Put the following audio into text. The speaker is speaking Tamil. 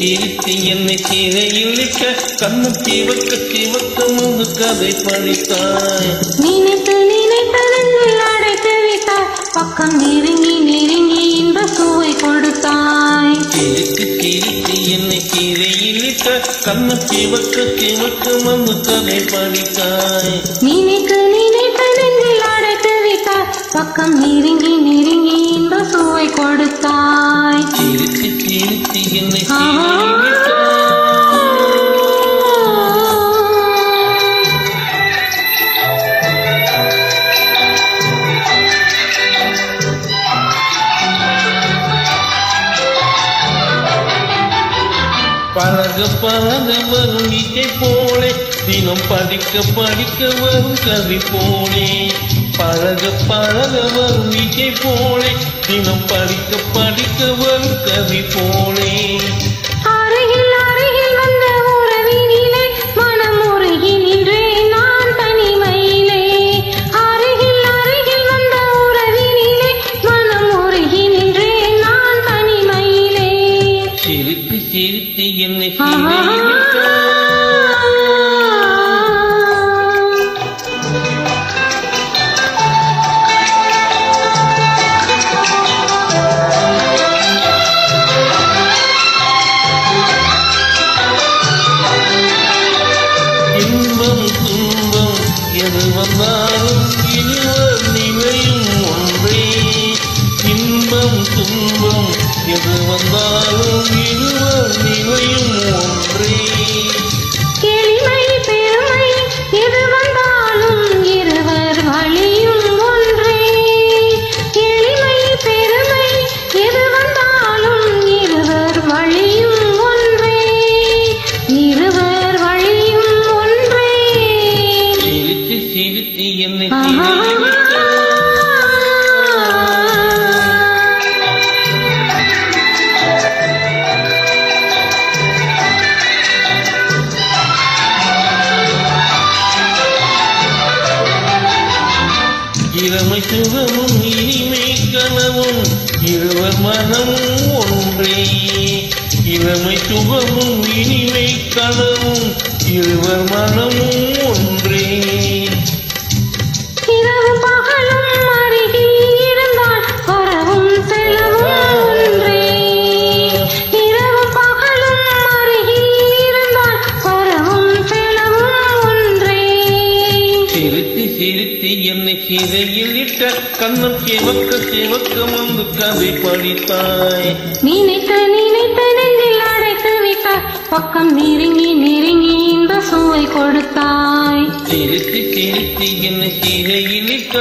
சிரித்து என்னை சிறையிலிட்ட கண்ணு சிவக்க சிவக்க முழு கதை படித்தாய். நினைத்து நினைத்து நெஞ்சில் அடைத்து விட்டாய், பக்கம் நெருங்கி நெருங்கி இந்த சுவை கொடுத்தாய். சிரித்து சிரித்து என்னை சிறையிலிட்ட கண்ணு சிவக்க சிவக்க முழு கதை படித்தாய். நினைத்து நினைத்து நெஞ்சில் அடைத்து விட்டாய், பக்கம் நெருங்கி நெருங்கி இந்த சுவை கொடுத்தாய். சிரித்து சிரித்து என்னை சிறையிலிட்ட பழக பழக வரும் இசை போலே தினம் படிக்க படிக்க வரும் கவி போலே. பழக பழக வரும் இசை போலே தினம் படிக்க படிக்க வரும் கவி போலே. அருகில் அருகில் வந்த உறவினிலே மனம் உருகி நின்றேன் நான் தனிமையிலே. அருகில் அருகில் வந்த உறவினிலே மனம் உருகி நின்றேன் நான் தனிமையிலே. சிரித்து சிரித்து என்னை சிறையிலிட்ட இன்பம் துன்பம் எது வந்தாலும் இருவர் நிலையும் ஒன்றே. இன்பம் துன்பம் எது வந்தாலும் இருவர் நிலையும் ஒன்றே. எளிமை பெருமை எது வந்தாலும் இருவர் வழியும் ஒன்றே. எளிமை பெருமை எது வந்தாலும் இருவர் வழியும் ஒன்றே. இருவர் வழியும் ஒன்றே. சிரித்து சிரித்து என்னை சிறையிலிட்ட இளமை சுகமும் இனிமை கனவும் இருவர் மனமும் ஒன்றே. இளமை சுகமும் இனிமை கனவும் இருவர் மனமும் ஒன்றே. இரவு பகலும் அருகில் இருந்தால் வரவும் செலவும் ஒன்றே. இரவு பகலும் அருகில் இருந்தால் வரவும் செலவும் ஒன்றே. சிரித்து சிரித்து என்னை சிறையிலிட்ட கண்ணம் சிவக்க சிவக்க வந்து கதை படித்தாய். நினைத்து நினைத்து நெஞ்சில் அடைத்து விட்டாய், பக்கம் நெருங்கி நெருங்கி இந்த சுவை கொடுத்தாய். சிரித்து சிரித்து என்னை சிறையிலிட்ட